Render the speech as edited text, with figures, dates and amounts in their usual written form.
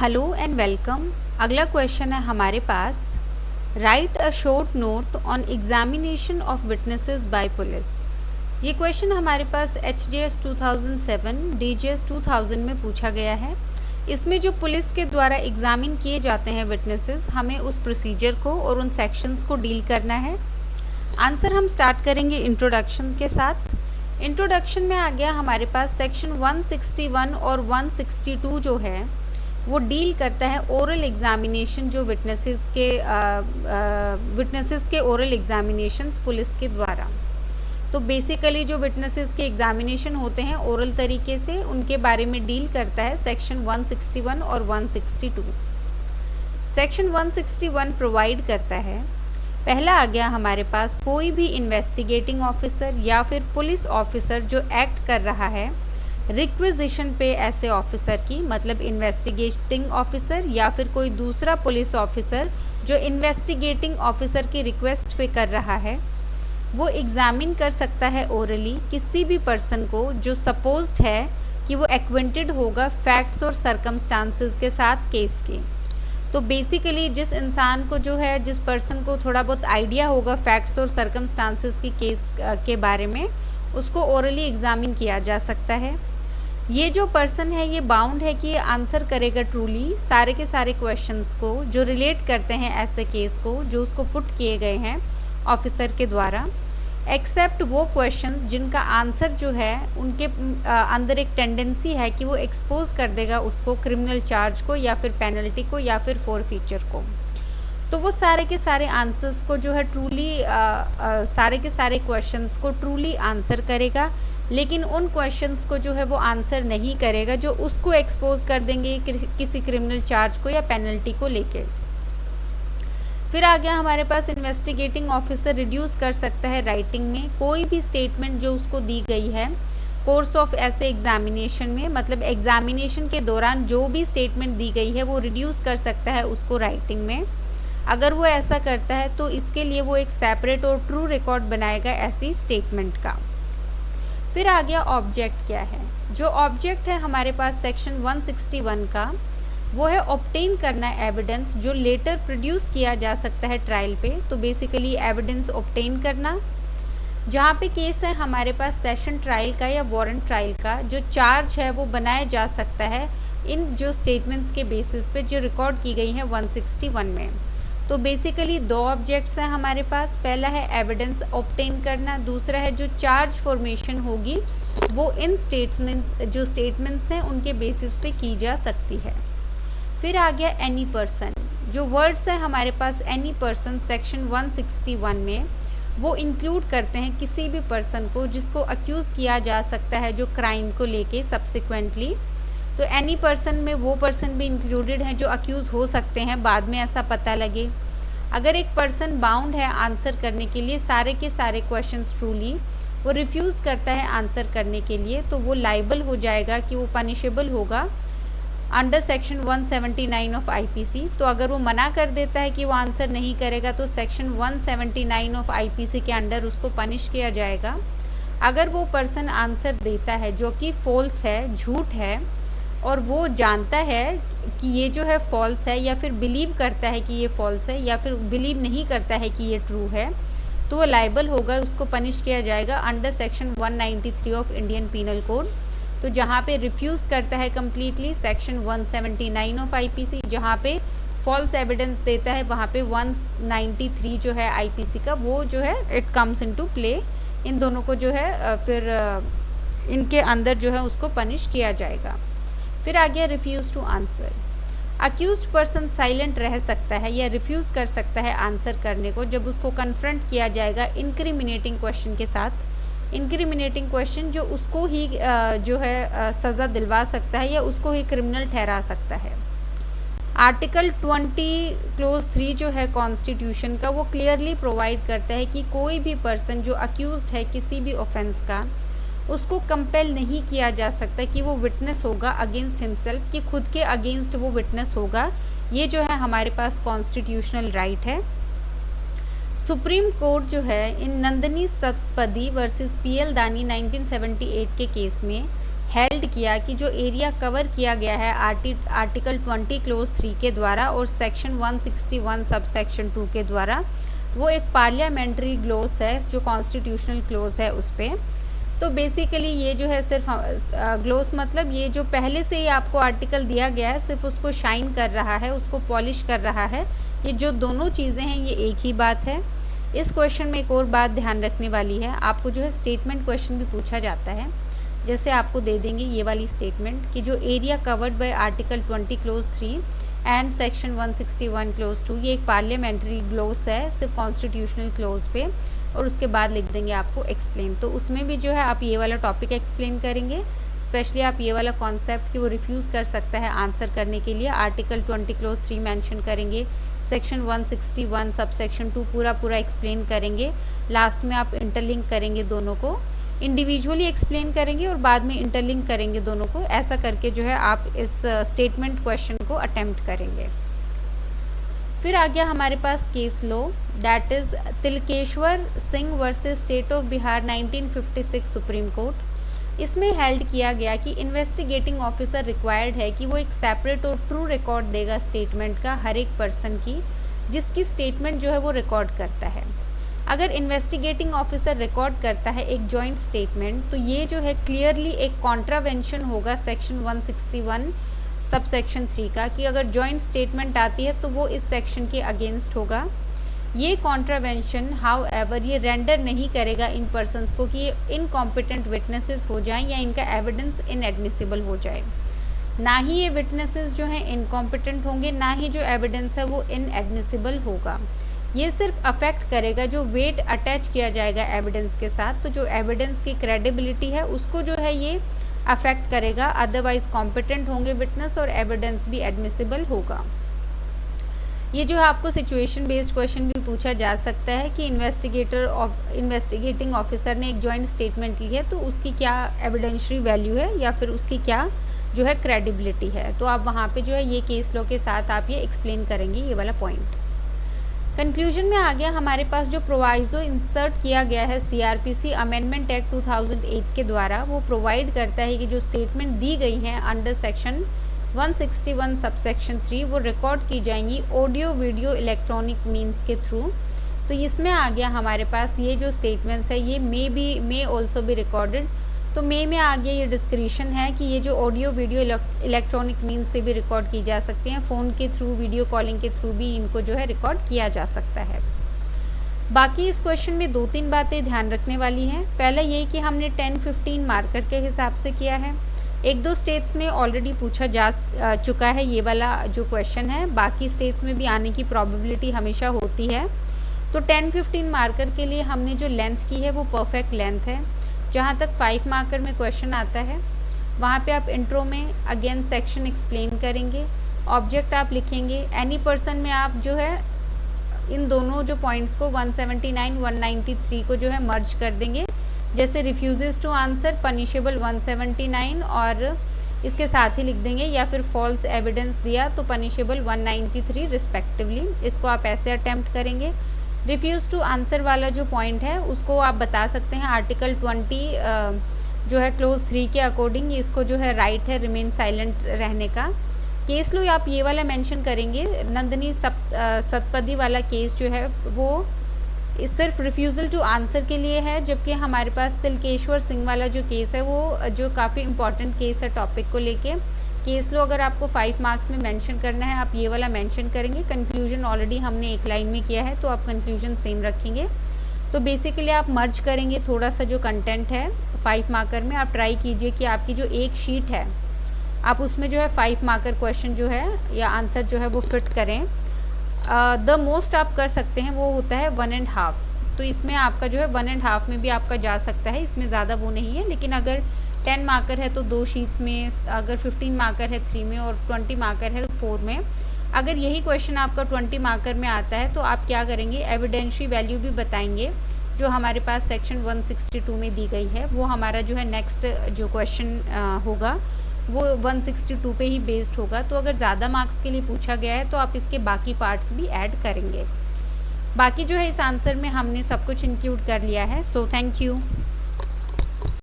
Hello and welcome. अगला question है हमारे पास, write a short note on examination of witnesses by police. ये क्वेश्चन हमारे पास HJS 2007 DJS 2000 में पूछा गया है। इसमें जो पुलिस के द्वारा एग्जामिन किए जाते हैं विटनेसेस, हमें उस प्रोसीजर को और उन सेक्शंस को डील करना है। आंसर हम स्टार्ट करेंगे इंट्रोडक्शन के साथ। इंट्रोडक्शन में आ गया हमारे पास सेक्शन 161 और 162 जो है वो डील करता है ओरल एग्जामिनेशन, जो विटनेसेस के ओरल एग्जामिनेशंस पुलिस के द्वारा। तो बेसिकली जो विटनेसेस के एग्जामिनेशन होते हैं ओरल तरीके से, उनके बारे में डील करता है सेक्शन 161 और 162। सेक्शन 161 प्रोवाइड करता है, पहला आ गया हमारे पास, कोई भी इन्वेस्टिगेटिंग ऑफिसर या फिर पुलिस ऑफिसर जो एक्ट कर रहा है रिक्विजिशन पे ऐसे ऑफिसर की, मतलब इन्वेस्टिगेटिंग ऑफिसर या फिर कोई दूसरा पुलिस ऑफिसर जो इन्वेस्टिगेटिंग ऑफिसर की रिक्वेस्ट पे कर रहा है, वो एग्जामिन कर सकता है ओरली किसी भी पर्सन को जो सपोज्ड है कि वो एक्वेंटेड होगा फैक्ट्स और सर्कमस्टांसेस के साथ केस के। तो बेसिकली जिस इंसान को जो है, जिस पर्सन को थोड़ा बहुत आइडिया होगा फैक्ट्स और सर्कमस्टांसेस की केस के बारे में, उसको ओरली एग्जामिन किया जा सकता है। ये जो पर्सन है ये बाउंड है कि ये आंसर करेगा ट्रूली सारे के सारे क्वेश्चंस को जो रिलेट करते हैं ऐसे केस को जो उसको पुट किए गए हैं ऑफिसर के द्वारा, एक्सेप्ट वो क्वेश्चंस जिनका आंसर जो है उनके अंदर एक टेंडेंसी है कि वो एक्सपोज कर देगा उसको क्रिमिनल चार्ज को या फिर पेनल्टी को या फिर फॉरफीचर को। तो वो सारे के सारे आंसर्स को जो है ट्रूली सारे के सारे क्वेश्चंस को ट्रूली आंसर करेगा, लेकिन उन क्वेश्चंस को जो है वो आंसर नहीं करेगा जो उसको एक्सपोज कर देंगे किसी क्रिमिनल चार्ज को या पेनल्टी को लेके। फिर आ गया हमारे पास, इन्वेस्टिगेटिंग ऑफिसर रिड्यूस कर सकता है राइटिंग में कोई भी स्टेटमेंट जो उसको दी गई है कोर्स ऑफ ऐसे एग्जामिनेशन में, मतलब एग्जामिनेशन के दौरान जो भी स्टेटमेंट दी गई है वो रिड्यूस कर सकता है उसको राइटिंग में। अगर वो ऐसा करता है तो इसके लिए वो एक सेपरेट और ट्रू रिकॉर्ड बनाएगा ऐसी स्टेटमेंट का। फिर आ गया ऑब्जेक्ट क्या है। जो ऑब्जेक्ट है हमारे पास सेक्शन 161 का, वो है ऑब्टेन करना एविडेंस जो लेटर प्रोड्यूस किया जा सकता है ट्रायल पे। तो बेसिकली एविडेंस ऑब्टेन करना, जहाँ पे केस है हमारे पास सेशन ट्रायल का या वारंट ट्रायल का, जो चार्ज है वो बनाया जा सकता है इन जो स्टेटमेंट्स के बेसिस पे जो रिकॉर्ड की गई है 161 में। तो बेसिकली दो ऑब्जेक्ट्स हैं हमारे पास, पहला है एविडेंस ऑब्टेन करना, दूसरा है जो चार्ज फॉर्मेशन होगी वो इन स्टेटमेंट्स हैं उनके बेसिस पे की जा सकती है। फिर आ गया एनी पर्सन। जो वर्ड्स हैं हमारे पास एनी पर्सन सेक्शन 161 में, वो इंक्लूड करते हैं किसी भी पर्सन को जिसको अक्यूज़ किया जा सकता है जो क्राइम को लेके सब्सिक्वेंटली। तो एनी पर्सन में वो पर्सन भी इंक्लूडेड हैं जो अक्यूज़ हो सकते हैं बाद में ऐसा पता लगे। अगर एक पर्सन बाउंड है आंसर करने के लिए सारे के सारे क्वेश्चंस ट्रूली, वो रिफ्यूज़ करता है आंसर करने के लिए, तो वो लाइबल हो जाएगा कि वो पनिशेबल होगा अंडर सेक्शन 179 ऑफ IPC। तो अगर वो मना कर देता है कि वो आंसर नहीं करेगा तो सेक्शन 179 ऑफ IPC के अंडर उसको पनिश किया जाएगा। अगर वो पर्सन आंसर देता है जो कि फॉल्स है, झूठ है, और वो जानता है कि ये जो है फॉल्स है, या फिर बिलीव करता है कि ये फॉल्स है, या फिर बिलीव नहीं करता है कि ये ट्रू है, तो वो लाइबल होगा, उसको पनिश किया जाएगा under section 193 of Indian penal code. तो जहाँ पे रिफ्यूज़ करता है कम्प्लीटली सेक्शन 179 ऑफ IPC, जहाँ पे फॉल्स एविडेंस देता है वहाँ पे 193 जो है IPC का, वो जो है इट कम्स इनटू प्ले। इन दोनों को जो है फिर इनके अंदर जो है उसको पनिश किया जाएगा। फिर आ गया refuse to answer. Accused person silent रह सकता है या रिफ्यूज़ कर सकता है आंसर करने को जब उसको कन्फ्रंट किया जाएगा इंक्रिमिनेटिंग क्वेश्चन के साथ। इंक्रिमिनेटिंग क्वेश्चन जो उसको ही जो है सज़ा दिलवा सकता है या उसको ही क्रिमिनल ठहरा सकता है। आर्टिकल 20 क्लोज 3 जो है कॉन्स्टिट्यूशन का, वो क्लियरली प्रोवाइड करता है कि कोई भी पर्सन जो अक्यूज्ड है किसी भी ऑफेंस का, उसको कंपेल नहीं किया जा सकता कि वो विटनेस होगा अगेंस्ट हिमसेल्फ, कि खुद के अगेंस्ट वो विटनेस होगा। ये जो है हमारे पास कॉन्स्टिट्यूशनल राइट है। सुप्रीम कोर्ट जो है इन नंदनी सतपदी वर्सेस PL दानी 1978 के केस में हेल्ड किया कि जो एरिया कवर किया गया है आर्टिकल 20 क्लोज 3 के द्वारा और सेक्शन 161 सब सेक्शन 2 के द्वारा, वो एक पार्लियामेंट्री क्लोज है जो कॉन्स्टिट्यूशनल क्लोज है उस पर। तो बेसिकली ये जो है सिर्फ ग्लोस मतलब ये जो पहले से ही आपको आर्टिकल दिया गया है सिर्फ उसको शाइन कर रहा है, उसको पॉलिश कर रहा है। ये जो दोनों चीज़ें हैं ये एक ही बात है। इस क्वेश्चन में एक और बात ध्यान रखने वाली है, आपको जो है स्टेटमेंट क्वेश्चन भी पूछा जाता है। जैसे आपको दे देंगे ये वाली स्टेटमेंट कि जो area covered by article 20 close 3 and section 161 close 2 ये एक पार्लियामेंट्री क्लोज है सिर्फ कॉन्स्टिट्यूशनल क्लोज पे, और उसके बाद लिख देंगे आपको एक्सप्लेन। तो उसमें भी जो है आप ये वाला टॉपिक एक्सप्लेन करेंगे, स्पेशली आप ये वाला कॉन्सेप्ट कि वो रिफ्यूज़ कर सकता है आंसर करने के लिए, आर्टिकल 20 क्लोज 3 मेंशन करेंगे, सेक्शन 161 सब सेक्शन 2 पूरा एक्सप्लेन करेंगे। लास्ट में आप इंटरलिंक करेंगे, दोनों को इंडिविजुअली एक्सप्लेन करेंगे और बाद में इंटरलिंक करेंगे दोनों को। ऐसा करके जो है आप इस स्टेटमेंट क्वेश्चन को अटेम्प्ट करेंगे। फिर आ गया हमारे पास case law, that is Tilkeshwar Singh versus state of Bihar 1956 supreme court. इसमें हेल्ड किया गया कि इन्वेस्टिगेटिंग ऑफिसर रिक्वायर्ड है कि वो एक सेपरेट और ट्रू रिकॉर्ड देगा स्टेटमेंट का हर एक पर्सन की जिसकी स्टेटमेंट जो है वो रिकॉर्ड करता है। अगर इन्वेस्टिगेटिंग ऑफिसर रिकॉर्ड करता है एक जॉइंट स्टेटमेंट तो ये जो है क्लियरली एक कॉन्ट्रावेंशन होगा सेक्शन 161 सब सेक्शन 3 का, कि अगर जॉइंट स्टेटमेंट आती है तो वो इस सेक्शन के अगेंस्ट होगा। ये कॉन्ट्रावेंशन हाउ एवर ये रेंडर नहीं करेगा इन पर्सनस को कि ये इनकॉम्पिटेंट विटनेसेस हो जाएं या इनका एविडेंस इनएडमिसिबल हो जाए। ना ही ये विटनेसेस जो हैं इनकॉम्पिटेंट होंगे, ना ही जो एविडेंस है वो इनएडमिसिबल होगा। ये सिर्फ अफेक्ट करेगा जो वेट अटैच किया जाएगा एविडेंस के साथ, तो जो एविडेंस की क्रेडिबिलिटी है उसको जो है ये अफेक्ट करेगा। अदरवाइज कॉम्पिटेंट होंगे विटनेस और एविडेंस भी एडमिसिबल होगा। ये जो है आपको सिचुएशन बेस्ड क्वेश्चन भी पूछा जा सकता है कि इन्वेस्टिगेटिंग ऑफिसर ने एक जॉइंट स्टेटमेंट ली है तो उसकी क्या एविडेंशियरी वैल्यू है या फिर उसकी क्या जो है क्रेडिबिलिटी है। तो आप वहाँ पे जो है ये केस लॉ के साथ आप ये एक्सप्लेन करेंगे ये वाला पॉइंट। कंक्लूजन में आ गया हमारे पास जो प्रोवाइजो इंसर्ट किया गया है सीआरपीसी अमेंडमेंट एक्ट 2008 के द्वारा, वो प्रोवाइड करता है कि जो स्टेटमेंट दी गई हैं अंडर सेक्शन 161 सब सेक्शन 3 वो रिकॉर्ड की जाएंगी ऑडियो वीडियो इलेक्ट्रॉनिक मीन्स के थ्रू। तो इसमें आ गया हमारे पास ये जो स्टेटमेंट्स है ये मे ऑल्सो बी रिकॉर्डेड। तो में आ गया ये डिस्क्रिप्शन है कि ये जो ऑडियो वीडियो इलेक्ट्रॉनिक मीन्स से भी रिकॉर्ड की जा सकती हैं, फ़ोन के थ्रू वीडियो कॉलिंग के थ्रू भी इनको जो है रिकॉर्ड किया जा सकता है। बाकी इस क्वेश्चन में 2-3 बातें ध्यान रखने वाली हैं। पहला ये कि हमने 10-15 मार्कर के हिसाब से किया है। 1-2 स्टेट्स में ऑलरेडी पूछा जा चुका है ये वाला जो क्वेश्चन है, बाकी स्टेट्स में भी आने की प्रॉबिलिटी हमेशा होती है। तो 10-15 मार्कर के लिए हमने जो लेंथ की है वो परफेक्ट लेंथ है। जहाँ तक 5 मार्कर में क्वेश्चन आता है वहाँ पे आप इंट्रो में अगेन सेक्शन एक्सप्लेन करेंगे, ऑब्जेक्ट आप लिखेंगे, एनी पर्सन में आप जो है इन दोनों जो पॉइंट्स को 179 193 को जो है मर्ज कर देंगे। जैसे रिफ्यूजेस टू आंसर पनिशेबल 179 और इसके साथ ही लिख देंगे, या फिर फॉल्स एविडेंस दिया तो पनिशेबल 193 रिस्पेक्टिवली। इसको आप ऐसे अटैम्प्ट करेंगे। रिफ्यूज़ टू आंसर वाला जो पॉइंट है उसको आप बता सकते हैं आर्टिकल 20 जो है क्लोज 3 के अकॉर्डिंग इसको जो है राइट है रिमेन साइलेंट रहने का। केस लो आप ये वाला मेंशन करेंगे, नंदिनी सतपदी वाला केस जो है वो सिर्फ रिफ्यूज़ल टू आंसर के लिए है, जबकि हमारे पास तिलकेश्वर सिंह वाला जो केस है वो जो काफ़ी इंपॉर्टेंट केस है टॉपिक को लेके। केस लो अगर आपको 5 मार्क्स में मेंशन करना है आप ये वाला मेंशन करेंगे। कंक्लूजन ऑलरेडी हमने एक लाइन में किया है तो आप कंक्लूजन सेम रखेंगे। तो बेसिकली आप मर्ज करेंगे थोड़ा सा जो कंटेंट है 5 मार्कर में। आप ट्राई कीजिए कि आपकी जो एक शीट है आप उसमें जो है 5 मार्कर क्वेश्चन जो है या आंसर जो है वो फिट करें। द मोस्ट आप कर सकते हैं वो होता है 1.5, तो इसमें आपका जो है 1.5 में भी आपका जा सकता है, इसमें ज़्यादा वो नहीं है। लेकिन अगर 10 मार्कर है तो 2 शीट्स में, अगर 15 मार्कर है 3 में और 20 मार्कर है 4 में। अगर यही क्वेश्चन आपका 20 मार्कर में आता है तो आप क्या करेंगे, एविडेंशियरी वैल्यू भी बताएंगे जो हमारे पास सेक्शन 162 में दी गई है। वो हमारा जो है नेक्स्ट जो क्वेश्चन होगा वो 162 पे ही बेस्ड होगा। तो अगर ज़्यादा मार्क्स के लिए पूछा गया है तो आप इसके बाकी पार्ट्स भी ऐड करेंगे। बाकी जो है इस आंसर में हमने सब कुछ इंक्लूड कर लिया है। So thank you.